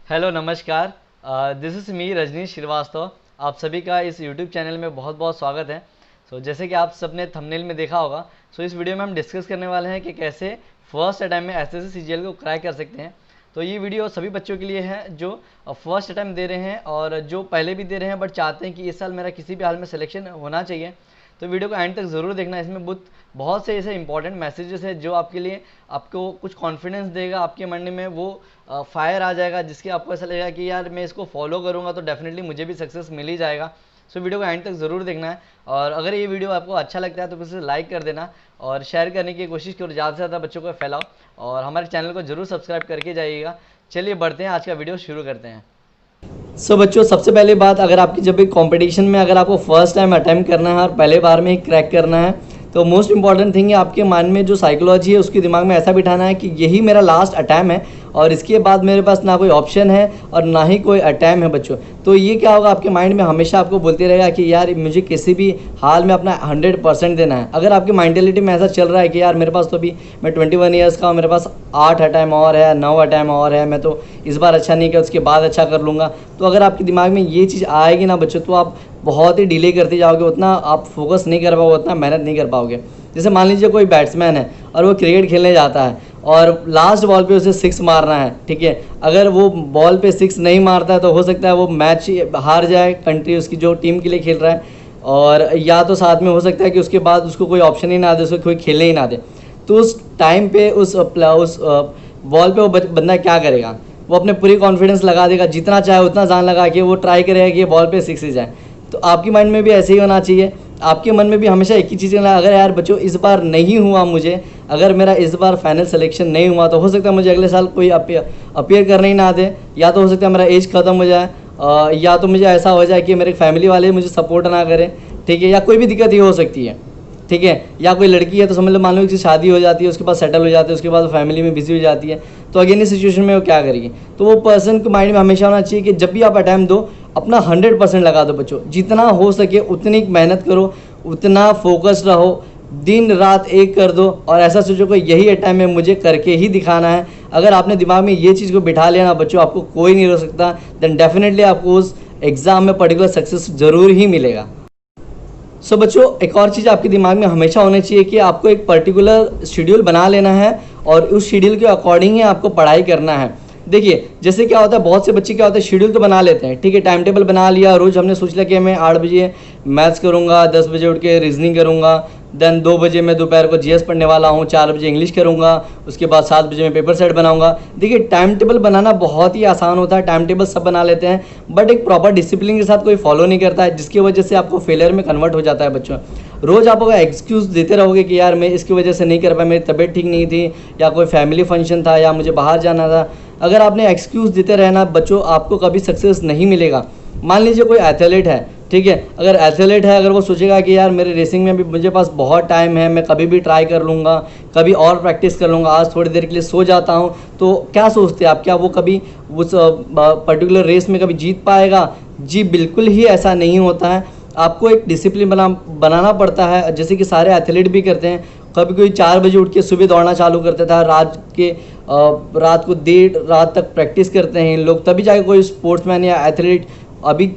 Hello नमस्कार। This is me Rajneesh Shrivastava. आप सभी का इस यूट्यूब चैनल में बहुत बहुत स्वागत है। जैसे कि आप सबने थंबनेल में देखा होगा, इस वीडियो में हम डिस्कस करने वाले हैं कि कैसे फर्स्ट अटैम्प्ट में एसएससी सीजीएल को क्रैक कर सकते हैं। तो ये वीडियो सभी बच्चों के लिए है जो फर्स्ट अटैम्प्ट दे रहे हैं और जो पहले भी दे रहे हैं बट चाहते हैं कि इस साल मेरा किसी भी हाल में सिलेक्शन होना चाहिए। तो वीडियो को एंड तक ज़रूर देखना। इसमें बहुत से ऐसे इंपॉर्टेंट मैसेजेस है जो आपके लिए आपको कुछ कॉन्फिडेंस देगा, आपके मन में वो फायर आ जाएगा जिसके आपको ऐसा लगेगा कि यार मैं इसको फॉलो करूँगा तो डेफिनेटली मुझे भी सक्सेस मिल ही जाएगा। वीडियो को एंड तक ज़रूर देखना है और अगर ये वीडियो आपको अच्छा लगता है तो फिर से लाइक कर देना और शेयर करने की कोशिश करो, ज़्यादा से ज़्यादा बच्चों को फैलाओ और हमारे चैनल को ज़रूर सब्सक्राइब करके जाइएगा। चलिए बढ़ते हैं, आज का वीडियो शुरू करते हैं। बच्चों, सबसे पहले बात, अगर आपकी जब भी कंपटीशन में अगर आपको फर्स्ट टाइम अटैम्प्ट करना है और पहले बार में ही क्रैक करना है तो मोस्ट इंपॉर्टेंट थिंग है आपके माइंड में जो साइकोलॉजी है उसके दिमाग में ऐसा बिठाना है कि यही मेरा लास्ट अटैम्प्ट है और इसके बाद मेरे पास ना कोई ऑप्शन है और ना ही कोई अटैम्प्ट है बच्चों। तो ये क्या होगा, आपके माइंड में हमेशा आपको बोलते रहेगा कि यार मुझे किसी भी हाल में अपना 100% देना है। अगर आपकी मेंटेलिटी में ऐसा चल रहा है कि यार मेरे पास तो अभी मैं 21 ईयर्स का हूँ, मेरे पास 8 अटैम्प्ट और है, 9 अटैम्प्ट और है, मैं तो इस बार अच्छा नहीं किया उसके बाद अच्छा कर लूँगा। तो अगर आपके दिमाग में ये चीज़ आएगी ना बच्चों तो आप बहुत ही डिले करते जाओगे, उतना आप फोकस नहीं कर पाओगे, उतना मेहनत नहीं कर पाओगे। जैसे मान लीजिए कोई बैट्समैन है और वो क्रिकेट खेलने जाता है और लास्ट बॉल पे उसे 6 मारना है, ठीक है। अगर वो बॉल पे 6 नहीं मारता है तो हो सकता है वो मैच हार जाए, कंट्री उसकी जो टीम के लिए खेल रहा है, और या तो साथ में हो सकता है कि उसके बाद उसको कोई ऑप्शन ही ना दे, उसको कोई खेलने ही ना दे। तो उस टाइम पे उस बॉल पे वो बंदा क्या करेगा, वो अपने पूरी कॉन्फिडेंस लगा देगा, जितना चाहे उतना जान लगा के वो ट्राई करेगा कि ये बॉल पे 6 ही जाए। तो आपके माइंड में भी ऐसे ही होना चाहिए, आपके मन में भी हमेशा एक ही चीज़ करना, अगर यार बच्चों इस बार नहीं हुआ मुझे, अगर मेरा इस बार फाइनल सिलेक्शन नहीं हुआ तो हो सकता है मुझे अगले साल कोई अपीयर करने ही ना दे, या तो हो सकता है मेरा एज ख़त्म हो जाए, या तो मुझे ऐसा हो जाए कि मेरे फैमिली वाले मुझे सपोर्ट ना करें, ठीक है, या कोई भी दिक्कत ही हो सकती है, ठीक है। या कोई लड़की है तो समझ लो, मान लो किसी शादी हो जाती है, उसके बाद सेटल हो जाती है, उसके बाद फैमिली में बिजी हो जाती है, तो अगेन इस सिचुएशन में वो क्या करेगी। तो वो पर्सन के माइंड में हमेशा होना चाहिए कि जब भी आप अटैम्प्ट दो अपना 100% लगा दो बच्चों, जितना हो सके उतनी मेहनत करो, उतना फोकस रहो, दिन रात एक कर दो और ऐसा सोचो कि यही अटैम्प्ट में मुझे करके ही दिखाना है। अगर आपने दिमाग में ये चीज़ को बिठा लिया ना बच्चों, आपको कोई नहीं रोक सकता, देन डेफिनेटली आपको उस एग्ज़ाम में पर्टिकुलर सक्सेस ज़रूर ही मिलेगा। बच्चों, एक और चीज़ आपके दिमाग में हमेशा होनी चाहिए कि आपको एक पर्टिकुलर शेड्यूल बना लेना है और उस शेड्यूल के अकॉर्डिंग ही आपको पढ़ाई करना है। देखिए, जैसे क्या होता है, बहुत से बच्चे क्या होता है, शेड्यूल तो बना लेते हैं, ठीक है, टाइम टेबल बना लिया, रोज़ हमने सोच लिया कि मैं 8 बजे मैथ्स करूँगा, 10 बजे उठ के रीजनिंग करूँगा, देन 2 बजे मैं दोपहर को जीएस पढ़ने वाला हूँ, 4 बजे इंग्लिश करूँगा, उसके बाद 7 बजे मैं पेपर सेट बनाऊँगा। देखिए, टाइम टेबल बनाना बहुत ही आसान होता है, टाइम टेबल सब बना लेते हैं, बट एक प्रॉपर डिसिप्लिन के साथ कोई फॉलो नहीं करता है, जिसकी वजह से आपको फेलियर में कन्वर्ट हो जाता है बच्चों। रोज़ आप अगर एक्सक्यूज़ देते रहोगे कि यार मैं इसकी वजह से नहीं कर पाया, मेरी तबीयत ठीक नहीं थी, या कोई फैमिली फंक्शन था, या मुझे बाहर जाना था, अगर आपने एक्सक्यूज़ देते रहना बच्चों, आपको कभी सक्सेस नहीं मिलेगा। मान लीजिए कोई एथलीट है, ठीक है, अगर एथलीट है, अगर वो सोचेगा कि यार मेरे रेसिंग में भी मुझे पास बहुत टाइम है, मैं कभी भी ट्राई कर लूँगा, कभी और प्रैक्टिस कर लूँगा, आज थोड़ी देर के लिए सो जाता हूँ, तो क्या सोचते हैं आप, क्या वो कभी उस पर्टिकुलर रेस में कभी जीत पाएगा? जी बिल्कुल ही ऐसा नहीं होता है। आपको एक डिसिप्लिन बनाना पड़ता है, जैसे कि सारे एथलीट भी करते हैं। कभी कोई 4 बजे उठ के सुबह दौड़ना चालू करता था, रात को देर रात तक प्रैक्टिस करते हैं लोग, तभी जाके कोई स्पोर्ट्समैन या एथलीट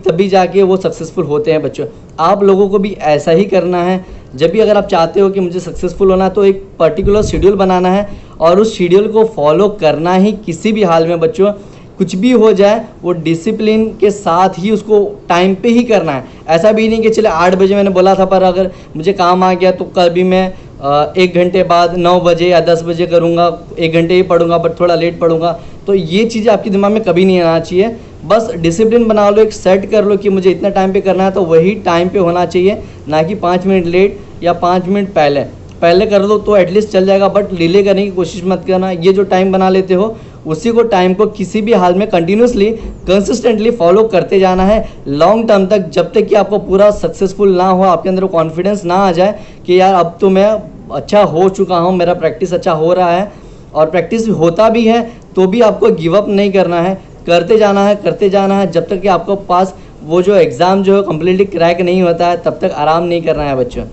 तभी जाके वो सक्सेसफुल होते हैं बच्चों। आप लोगों को भी ऐसा ही करना है। जब भी अगर आप चाहते हो कि मुझे सक्सेसफुल होना है तो एक पर्टिकुलर शेड्यूल बनाना है और उस शेड्यूल को फॉलो करना ही किसी भी हाल में बच्चों, कुछ भी हो जाए वो डिसिप्लिन के साथ ही उसको टाइम पे ही करना है। ऐसा भी नहीं कि चले 8 बजे मैंने बोला था पर अगर मुझे काम आ गया तो कल भी मैं 1 घंटे बाद 9 बजे या 10 बजे करूँगा, 1 घंटे ही पढ़ूंगा बट थोड़ा लेट पढ़ूंगा। तो ये चीज़ें आपके दिमाग में कभी नहीं आना चाहिए। बस डिसिप्लिन बना लो, एक सेट कर लो कि मुझे इतना टाइम पे करना है तो वही टाइम पे होना चाहिए, ना कि 5 मिनट लेट या 5 मिनट पहले कर लो तो एटलीस्ट चल जाएगा, बट डिले करने की कोशिश मत करना। ये जो टाइम बना लेते हो उसी को टाइम को किसी भी हाल में कंटिन्यूसली कंसिस्टेंटली फॉलो करते जाना है लॉन्ग टर्म तक, जब तक कि आपको पूरा सक्सेसफुल ना हो, आपके अंदर कॉन्फिडेंस ना आ जाए कि यार अब तो मैं अच्छा हो चुका हूँ, मेरा प्रैक्टिस अच्छा हो रहा है। और प्रैक्टिस होता भी है तो भी आपको गिव अप नहीं करना है, करते जाना है जब तक कि आपको पास वो जो एग्ज़ाम जो है कम्प्लीटली क्रैक नहीं होता है, तब तक आराम नहीं करना है बच्चों।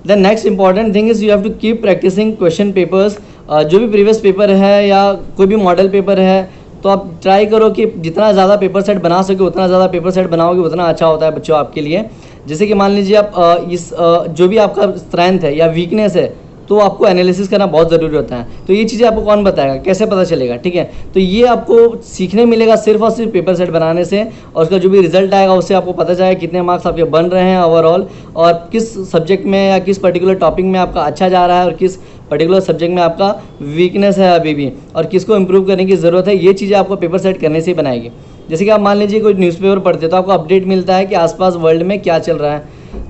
The next important thing is you have to keep practicing question papers. जो भी प्रीवियस पेपर है या कोई भी मॉडल पेपर है तो आप ट्राई करो कि जितना ज़्यादा पेपर सेट बना सके उतना ज़्यादा पेपर सेट बनाओगे उतना अच्छा होता है बच्चों आपके लिए। जैसे कि मान लीजिए आप जो भी आपका स्ट्रेंथ है या वीकनेस है तो आपको एनालिसिस करना बहुत ज़रूरी होता है। तो ये चीज़ें आपको कौन बताएगा, कैसे पता चलेगा, ठीक है। तो ये आपको सीखने मिलेगा सिर्फ और सिर्फ पेपर सेट बनाने से, और उसका जो भी रिजल्ट आएगा उससे आपको पता चलेगा कितने मार्क्स आपके बन रहे हैं ओवरऑल, और किस सब्जेक्ट में या किस पर्टिकुलर टॉपिक में आपका अच्छा जा रहा है और किस पर्टिकुलर सब्जेक्ट में आपका वीकनेस है अभी भी और किसको इंप्रूव करने की ज़रूरत है। ये चीज़ें आपको पेपर सेट करने से ही बनाएगी। जैसे कि आप मान लीजिए कोई न्यूज़पेपर पढ़ते तो आपको अपडेट मिलता है कि आसपास वर्ल्ड में क्या चल रहा है,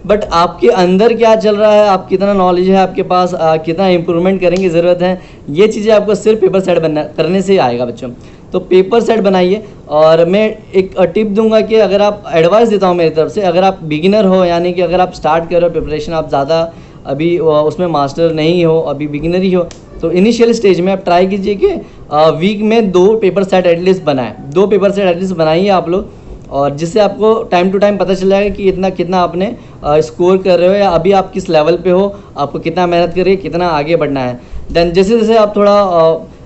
बट आपके अंदर क्या चल रहा है, आप कितना नॉलेज है आपके पास, कितना इंप्रूवमेंट करने की ज़रूरत है, ये चीज़ें आपको सिर्फ पेपर सेट करने से ही आएगा बच्चों। तो पेपर सेट बनाइए। और मैं एक टिप दूंगा कि अगर आप एडवाइस देता हूँ मेरी तरफ से, अगर आप बिगिनर हो यानी कि अगर आप स्टार्ट कर रहे हो प्रिपरेशन, आप ज़्यादा अभी उसमें मास्टर नहीं हो, अभी बिगिनर ही हो, तो इनिशियल स्टेज में आप ट्राई कीजिए कि वीक में 2 पेपर सेट एटलीस्ट बनाएं, 2 पेपर सेट एटलीस्ट बनाइए आप लोग, और जिससे आपको टाइम टू टाइम पता चल जाएगा कि इतना कितना आपने स्कोर कर रहे हो या अभी आप किस लेवल पे हो, आपको कितना मेहनत करिए, कितना आगे बढ़ना है। देन जैसे जैसे आप थोड़ा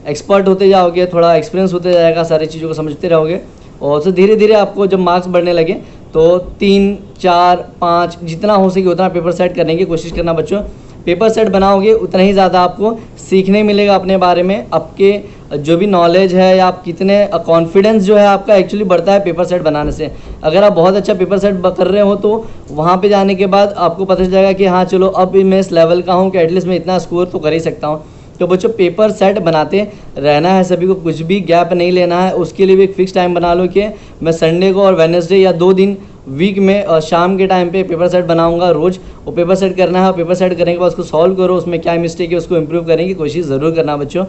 एक्सपर्ट होते जाओगे, थोड़ा एक्सपीरियंस होते जाएगा, सारी चीज़ों को समझते रहोगे, और तो धीरे धीरे आपको जब मार्क्स बढ़ने लगे तो 3, 4, 5 जितना हो सके उतना पेपर सेट करने की कोशिश करना बच्चों। पेपर सेट बनाओगे उतना ही ज़्यादा आपको सीखने मिलेगा अपने बारे में, आपके जो भी नॉलेज है या आप कितने कॉन्फिडेंस जो है आपका एक्चुअली बढ़ता है पेपर सेट बनाने से। अगर आप बहुत अच्छा पेपर सेट कर रहे हो तो वहाँ पे जाने के बाद आपको पता चल जाएगा कि हाँ चलो अब मैं इस लेवल का हूँ कि एटलीस्ट मैं इतना स्कोर तो कर ही सकता हूँ। तो बच्चों पेपर सेट बनाते रहना है सभी को, कुछ भी गैप नहीं लेना है। उसके लिए भी एक फ़िक्स टाइम बना लो कि मैं संडे को और वेडनेसडे या 2 दिन वीक में शाम के टाइम पे पेपर सेट बनाऊंगा रोज़, वो पेपर सेट करना है। पेपर सेट करने के बाद उसको सॉल्व करो, उसमें क्या मिस्टेक है उसको इम्प्रूव करने की कोशिश ज़रूर करना बच्चों।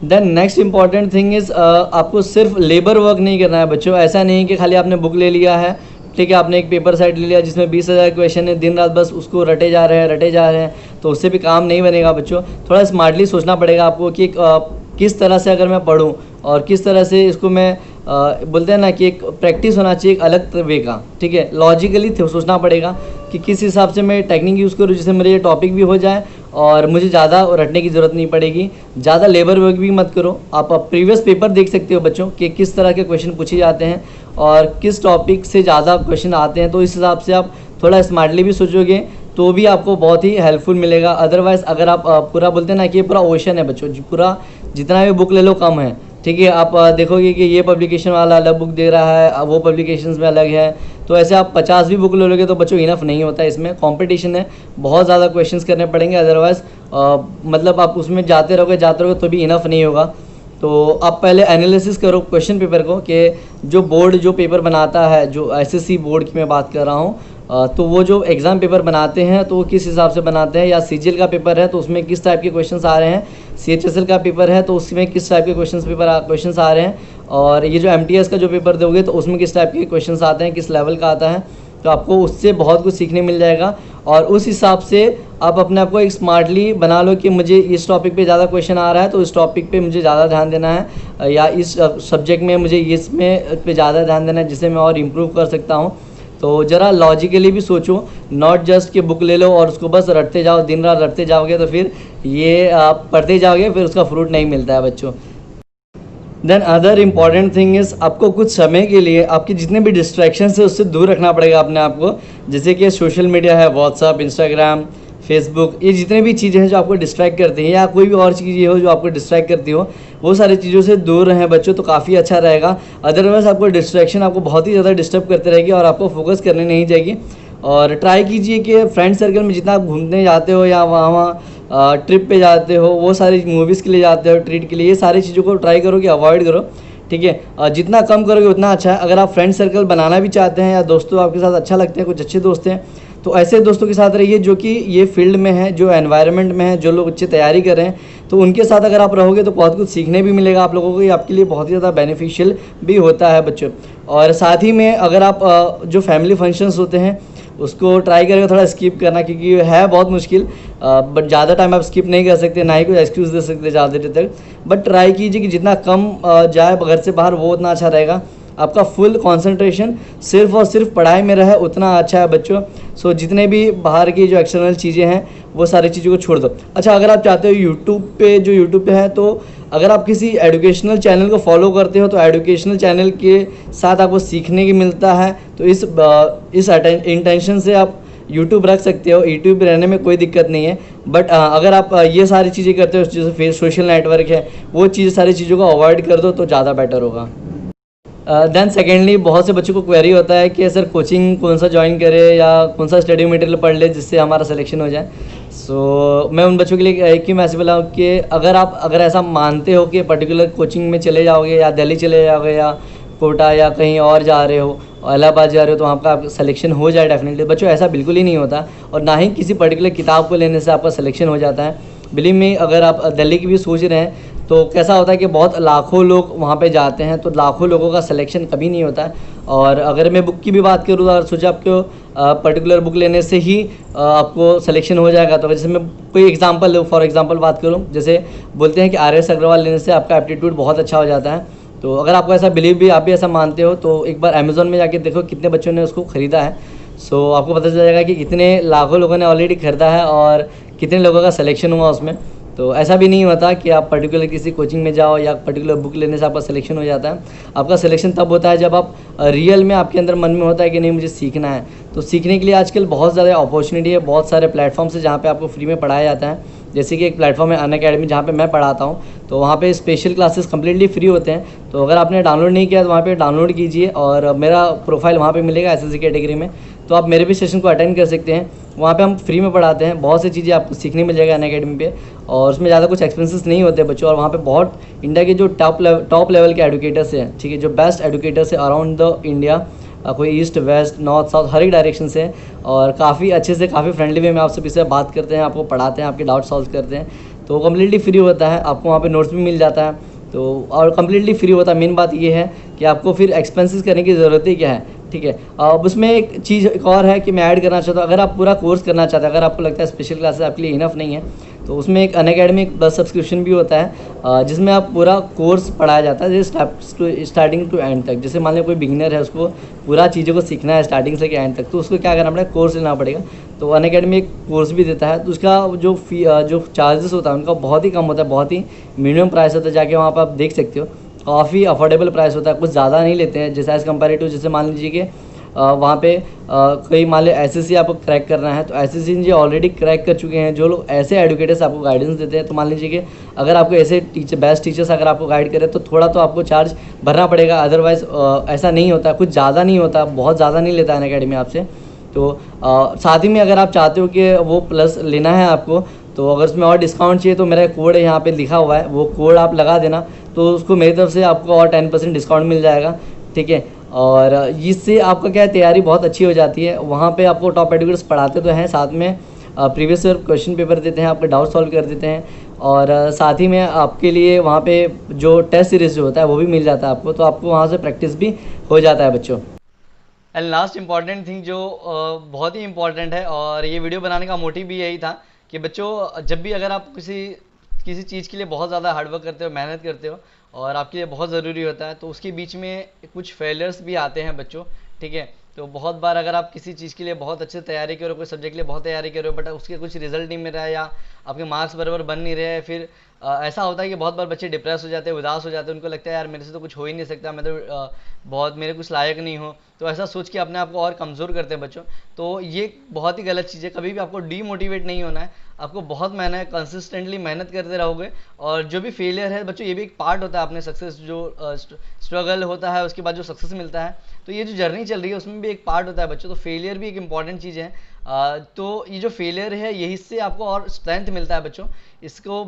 Then next important thing is आपको सिर्फ लेबर वर्क नहीं करना है बच्चों। ऐसा नहीं कि खाली आपने बुक ले लिया है, ठीक है, आपने एक पेपर सेट ले लिया जिसमें 20,000 क्वेश्चन है, दिन रात बस उसको रटे जा रहे हैं, तो उससे भी काम नहीं बनेगा बच्चों। थोड़ा स्मार्टली सोचना पड़ेगा आपको कि किस तरह से अगर मैं पढूं और किस तरह से इसको मैं बोलते हैं ना कि एक प्रैक्टिस होना चाहिए एक अलग वे का, ठीक है। लॉजिकली सोचना पड़ेगा कि किस हिसाब से मैं टेक्निक यूज़ करूँ जिससे मेरे ये टॉपिक भी हो जाए और मुझे ज़्यादा रटने की ज़रूरत नहीं पड़ेगी। ज़्यादा लेबर वर्क भी मत करो। आप प्रीवियस पेपर देख सकते हो बच्चों कि किस तरह के क्वेश्चन पूछे जाते हैं और किस टॉपिक से ज़्यादा क्वेश्चन आते हैं, तो इस हिसाब से आप थोड़ा स्मार्टली भी सोचोगे तो भी आपको बहुत ही हेल्पफुल मिलेगा। अदरवाइज़ अगर आप पूरा बोलते हैं ना कि ये पूरा ओशन है बच्चों, पूरा जितना भी बुक ले लो कम है, ठीक है। आप देखोगे कि ये पब्लिकेशन वाला अलग बुक दे रहा है, वो पब्लिकेशंस में अलग है, तो ऐसे आप 50 भी बुक ले लोगे तो बच्चों इनफ नहीं होता है। इसमें कंपटीशन है, बहुत ज़्यादा क्वेश्चंस करने पड़ेंगे, अदरवाइज़ मतलब आप उसमें जाते रहोगे तो भी इनफ नहीं होगा। तो आप पहले एनालिसिस करो क्वेश्चन पेपर को कि जो बोर्ड जो पेपर बनाता है, जो एसएससी बोर्ड की मैं बात कर रहा हूँ, तो वो जो एग्ज़ाम पेपर बनाते हैं तो वो किस हिसाब से बनाते हैं, या सीजीएल का पेपर है तो उसमें किस टाइप के क्वेश्चंस आ रहे हैं, सीएचएसएल का पेपर है तो उसमें किस टाइप के क्वेश्चंस आ रहे हैं, और ये जो एमटीएस का जो पेपर दोगे तो उसमें किस टाइप के क्वेश्चंस आते हैं, किस लेवल का आता है। तो आपको उससे बहुत कुछ सीखने मिल जाएगा और उस हिसाब से आप अपने आप को एक स्मार्टली बना लो कि मुझे इस टॉपिक पे ज़्यादा क्वेश्चन आ रहा है तो इस टॉपिक पे मुझे ज़्यादा ध्यान देना है, या इस सब्जेक्ट में मुझे इसमें पे ज़्यादा ध्यान देना है जिससे मैं और इम्प्रूव कर सकता हूँ। तो ज़रा लॉजिकली भी सोचो, नॉट जस्ट कि बुक ले लो और उसको बस रटते जाओ, दिन रात रटते जाओगे तो फिर ये आप पढ़ते जाओगे, फिर उसका फ्रूट नहीं मिलता है बच्चों। Then other important thing is आपको कुछ समय के लिए आपके जितने भी डिस्ट्रैक्शन है उससे दूर रखना पड़ेगा अपने आप को। जैसे कि सोशल मीडिया है, व्हाट्सअप, इंस्टाग्राम, फेसबुक, ये जितने भी चीज़ें हैं जो आपको डिस्ट्रैक्ट करती हैं या कोई भी और चीज़ें हो जो आपको डिस्ट्रैक्ट करती हो, वो सारी चीज़ों से दूर रहें बच्चों तो काफ़ी अच्छा रहेगा। अदरवाइज़ आपको डिस्ट्रैक्शन आपको बहुत ही ज़्यादा डिस्टर्ब करते रहेगी और आपको फोकस करने नहीं जाएगी। और ट्राई कीजिए कि फ्रेंड सर्कल में जितना आप घूमने जाते हो या वहाँ ट्रिप पे जाते हो, वो सारी मूवीज़ के लिए जाते हो, ट्रीट के लिए, ये सारी चीज़ों को ट्राई करो कि अवॉइड करो, ठीक है। जितना कम करोगे उतना अच्छा है। अगर आप फ्रेंड सर्कल बनाना भी चाहते हैं या दोस्तों आपके साथ अच्छा लगते हैं, कुछ अच्छे दोस्त हैं, तो ऐसे दोस्तों के साथ रहिए जो कि ये फील्ड में है, जो एनवायरनमेंट में है, जो लोग अच्छी तैयारी कर रहे हैं, तो उनके साथ अगर आप रहोगे तो बहुत कुछ सीखने भी मिलेगा आप लोगों को, ये आपके लिए बहुत ही ज़्यादा बेनिफिशियल भी होता है बच्चों। और साथ ही में अगर आप जो फैमिली फंक्शंस होते हैं उसको ट्राई करेंगे थोड़ा स्किप करना, क्योंकि है बहुत मुश्किल, बट ज़्यादा टाइम आप स्किप नहीं कर सकते, ना ही कोई एक्सक्यूज़ दे सकते ज़्यादा देर तक। बट ट्राई कीजिए कि जितना कम जाए घर से बाहर वो उतना अच्छा रहेगा। आपका फुल कंसंट्रेशन सिर्फ और सिर्फ पढ़ाई में रहे उतना अच्छा है बच्चों। सो जितने भी बाहर की जो एक्सटर्नल चीज़ें हैं वो सारी चीज़ों को छोड़ दो। अच्छा, अगर आप चाहते हो यूट्यूब पे है तो अगर आप किसी एजुकेशनल चैनल को फॉलो करते हो तो एजुकेशनल चैनल के साथ आपको सीखने की मिलता है, तो इस इंटेंशन से आप यूट्यूब रख सकते हो। यूट्यूब रहने में कोई दिक्कत नहीं है, बट अगर आप ये सारी चीज़ें करते हो जैसे सोशल नेटवर्क है, वो सारी चीज़ों को अवॉइड कर दो तो ज़्यादा बेटर होगा। देन सेकेंडली बहुत से बच्चों को क्वेरी होता है कि सर कोचिंग कौन सा ज्वाइन करें या कौन सा स्टडी मटेरियल पढ़ ले जिससे हमारा सिलेक्शन हो जाए। मैं उन बच्चों के लिए एक ही मैसेज बोला कि अगर ऐसा मानते हो कि पर्टिकुलर कोचिंग में चले जाओगे या दिल्ली चले जाओगे या कोटा या कहीं और जा रहे हो, इलाहाबाद जा रहे हो, तो आपका सिलेक्शन हो जाए डेफिनेटली। बच्चों ऐसा बिल्कुल ही नहीं होता, और ना ही किसी पर्टिकुलर किताब को लेने से आपका सिलेक्शन हो जाता है। बिलीव में अगर आप दिल्ली की भी सोच रहे हैं तो कैसा होता है कि बहुत लाखों लोग वहाँ पे जाते हैं, तो लाखों लोगों का सिलेक्शन कभी नहीं होता है। और अगर मैं बुक की भी बात करूँ तो सोचा आपको पर्टिकुलर बुक लेने से ही आपको सिलेक्शन हो जाएगा। तो जैसे मैं कोई एग्जांपल फॉर एग्जांपल बात करूँ, जैसे बोलते हैं कि RS अग्रवाल लेने से आपका एप्टीट्यूड बहुत अच्छा हो जाता है। तो अगर आपको ऐसा बिलीव भी, आप भी ऐसा मानते हो, तो एक बार अमेज़ॉन में जाके देखो कितने बच्चों ने उसको ख़रीदा है। आपको पता चल जाएगा कि कितने लाखों लोगों ने ऑलरेडी ख़रीदा है और कितने लोगों का सिलेक्शन हुआ उसमें। तो ऐसा भी नहीं होता कि आप पर्टिकुलर किसी कोचिंग में जाओ या पर्टिकुलर बुक लेने से आपका सिलेक्शन हो जाता है। आपका सिलेक्शन तब होता है जब आप रियल में आपके अंदर मन में होता है कि नहीं मुझे सीखना है। तो सीखने के लिए आजकल बहुत ज़्यादा अपॉर्चुनिटी है, बहुत सारे प्लेटफॉर्म्स है जहाँ पे आपको फ्री में पढ़ाया जाता है। जैसे कि एक प्लेटफॉर्म है अनअकैडमी, जहाँ पे मैं पढ़ाता हूँ, तो वहाँ पे स्पेशल क्लासेस कम्प्लीटली फ्री होते हैं। तो अगर आपने डाउनलोड नहीं किया तो वहाँ पे डाउनलोड कीजिए, और मेरा प्रोफाइल वहाँ पे मिलेगा SSC कैटेगरी में, तो आप मेरे भी सेशन को अटेंड कर सकते हैं। वहाँ पे हम फ्री में पढ़ाते हैं, बहुत सी चीज़ें आपको सीखने मिल जाएगा अनअकैडमी पे, और उसमें ज़्यादा कुछ एक्सपेंसेस नहीं होते बच्चों। और वहाँ पे बहुत इंडिया के जो टॉप लेवल के एजुकेटर्स हैं, ठीक है, जो बेस्ट एजुकेटर्स है अराउंड द इंडिया, कोई ईस्ट वेस्ट नॉर्थ साउथ हर एक डायरेक्शन से, और काफ़ी अच्छे से काफ़ी फ्रेंडली वे में आपसे पीछे बात करते हैं, आपको पढ़ाते हैं, आपके डाउट सॉल्व करते हैं। तो कम्प्लीटली फ्री होता है, आपको वहाँ पे नोट्स भी मिल जाता है, तो और कम्प्लीटली फ्री होता है। मेन बात ये है कि आपको फिर एक्सपेंसेस करने की ज़रूरत ही क्या है, ठीक है। अब उसमें एक चीज़ एक और है कि मैं ऐड करना चाहता हूँ, अगर आप पूरा कोर्स करना चाहते हैं, अगर आपको लगता है स्पेशल क्लासेस आपके लिए इनफ नहीं है, तो उसमें एक अनअकैडमी प्लस सब्सक्रिप्शन भी होता है, जिसमें आप पूरा कोर्स पढ़ाया जाता है जैसे स्टार्टिंग टू एंड तक। जैसे मान लो कोई बिगिनर है, उसको पूरा चीज़ों को सीखना है स्टार्टिंग से एंड तक, तो उसको क्या करना पड़ेगा, कोर्स लेना पड़ेगा। तो अनअकैडमी एक कोर्स भी देता है, तो उसका जो चार्जेस होता है उनका बहुत ही कम होता है, बहुत ही मिनिमम प्राइस होता है। जाके वहाँ पर आप देख सकते हो, काफ़ी अफोर्डेबल प्राइस होता है, कुछ ज़्यादा नहीं लेते हैं। जैसे एज़ कम्पेरेटिव, जैसे मान लीजिए कि वहाँ पे कोई मान लो SSC आपको क्रैक करना है, तो SSC जी ऑलरेडी क्रैक कर चुके हैं जो लोग, ऐसे एडुकेटर्स आपको गाइडेंस देते हैं। तो मान लीजिए कि अगर आपको ऐसे बेस्ट टीचर्स अगर आपको गाइड करें तो थोड़ा तो आपको चार्ज भरना पड़ेगा, अदरवाइज़ ऐसा नहीं होता, कुछ ज़्यादा नहीं होता, बहुत ज़्यादा नहीं लेता है अनअकैडमी आपसे। तो साथ ही में अगर आप चाहते हो कि वो प्लस लेना है आपको, तो अगर उसमें और डिस्काउंट चाहिए तो मेरा कोड है यहाँ पे लिखा हुआ है, वो कोड आप लगा देना, तो उसको मेरी तरफ से आपको और 10% डिस्काउंट मिल जाएगा, ठीक है। और इससे आपका क्या है, तैयारी बहुत अच्छी हो जाती है। वहाँ पे आपको टॉप एडुकेटर्स पढ़ाते तो हैं, साथ में प्रीवियस ईयर क्वेश्चन पेपर देते हैं, आपके डाउट सॉल्व कर देते हैं, और साथ ही में आपके लिए वहाँ पे जो टेस्ट सीरीज जो होता है वो भी मिल जाता है आपको, तो आपको वहाँ से प्रैक्टिस भी हो जाता है बच्चों। एंड लास्ट इंपॉर्टेंट थिंग जो बहुत ही इंपॉर्टेंट है, और ये वीडियो बनाने का मोटिव भी यही था कि बच्चों, जब भी अगर आप किसी चीज़ के लिए बहुत ज़्यादा हार्डवर्क करते हो, मेहनत करते हो, और आपके लिए बहुत ज़रूरी होता है, तो उसके बीच में कुछ फेलियर्स भी आते हैं बच्चों, ठीक है। तो बहुत बार अगर आप किसी चीज़ के लिए बहुत अच्छे तैयारी करो, कोई सब्जेक्ट के लिए बहुत तैयारी करो, बट उसके कुछ रिजल्ट नहीं मिल रहा है या आपके मार्क्स बराबर बन नहीं रहे हैं, फिर ऐसा होता है कि बहुत बार बच्चे डिप्रेस हो जाते हैं, उदास हो जाते हैं, उनको लगता है यार मेरे से तो कुछ हो ही नहीं सकता, मैं तो बहुत मेरे कुछ लायक नहीं हूँ। तो ऐसा सोच के अपने आप को और कमज़ोर करते हैं बच्चों। तो ये बहुत ही गलत चीज़ है, कभी भी आपको डीमोटिवेट नहीं होना है, आपको बहुत मेहनत कंसिस्टेंटली मेहनत करते रहोगे। और जो भी फेलियर है बच्चों, ये भी एक पार्ट होता है अपने सक्सेस, जो स्ट्रगल होता है उसके बाद जो सक्सेस मिलता है, तो ये जो जर्नी चल रही है उसमें भी एक पार्ट होता है बच्चों। तो फेलियर भी एक इंपॉर्टेंट चीज़ है। तो ये जो फेलियर है, यही से आपको और स्ट्रेंथ मिलता है बच्चों। इसको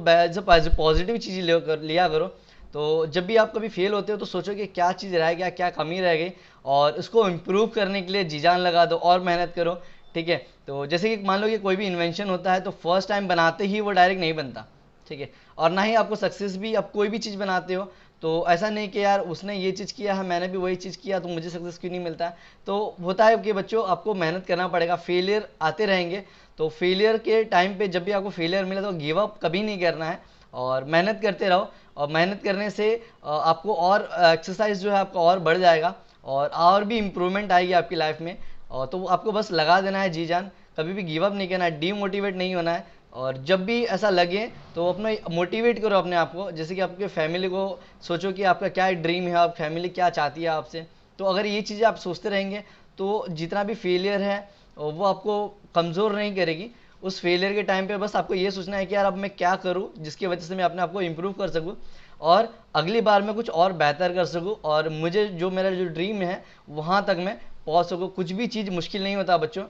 पॉजिटिव चीज़ लिया करो। तो जब भी आप कभी फेल होते हो तो सोचो कि क्या चीज़ रह गया, क्या कमी रह गई, और उसको इम्प्रूव करने के लिए जी जान लगा दो और मेहनत करो, ठीक है। तो जैसे कि मान लो कि कोई भी इन्वेंशन होता है तो फर्स्ट टाइम बनाते ही वो डायरेक्ट नहीं बनता, ठीक है। और ना ही आपको सक्सेस भी, आप कोई भी चीज़ बनाते हो तो ऐसा नहीं कि यार उसने ये चीज़ किया है, मैंने भी वही चीज़ किया, तो मुझे सक्सेस क्यों नहीं मिलता है। तो होता है कि बच्चों आपको मेहनत करना पड़ेगा, फेलियर आते रहेंगे। तो फेलियर के टाइम पे जब भी आपको फेलियर मिले तो गिव अप कभी नहीं करना है, और मेहनत करते रहो। और मेहनत करने से आपको और एक्सरसाइज जो है आपका और बढ़ जाएगा, और भी इम्प्रूवमेंट आएगी आपकी लाइफ में। और तो आपको बस लगा देना है जी जान, कभी भी गिव अप नहीं करना है, डीमोटिवेट नहीं होना है। और जब भी ऐसा लगे तो अपना मोटिवेट करो अपने आप को, जैसे कि आपके फैमिली को सोचो कि आपका क्या ड्रीम है, आप फैमिली क्या चाहती है आपसे। तो अगर ये चीज़ें आप सोचते रहेंगे तो जितना भी फेलियर है वो आपको कमज़ोर नहीं करेगी। उस फेलियर के टाइम पे बस आपको ये सोचना है कि यार अब मैं क्या करूँ जिसकी वजह से मैं अपने आप को इम्प्रूव कर सकूँ और अगली बार मैं कुछ और बेहतर कर सकूँ, और मुझे जो मेरा जो ड्रीम है वहाँ तक मैं पहुँच सकूँ। कुछ भी चीज़ मुश्किल नहीं होता बच्चों,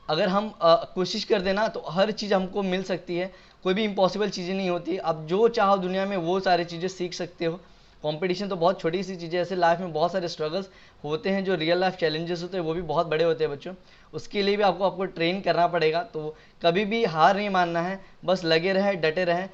अगर हम कोशिश कर देना तो हर चीज़ हमको मिल सकती है। कोई भी इम्पॉसिबल चीज़ें नहीं होती, आप जो चाहो दुनिया में वो सारी चीज़ें सीख सकते हो। कंपटीशन तो बहुत छोटी सी चीज़ है, ऐसे लाइफ में बहुत सारे स्ट्रगल्स होते हैं, जो रियल लाइफ चैलेंजेस होते हैं वो भी बहुत बड़े होते हैं बच्चों। उसके लिए भी आपको ट्रेन करना पड़ेगा। तो कभी भी हार नहीं मानना है, बस लगे रहें, डटे रहें।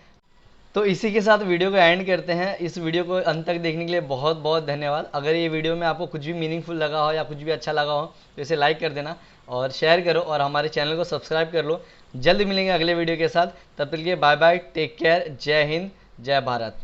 तो इसी के साथ वीडियो को एंड करते हैं। इस वीडियो को अंत तक देखने के लिए बहुत बहुत धन्यवाद। अगर ये वीडियो में आपको कुछ भी मीनिंगफुल लगा हो या कुछ भी अच्छा लगा हो तो इसे लाइक कर देना और शेयर करो और हमारे चैनल को सब्सक्राइब कर लो। जल्द मिलेंगे अगले वीडियो के साथ, तब तक के लिए बाय बाय, टेक केयर, जय हिंद, जय भारत।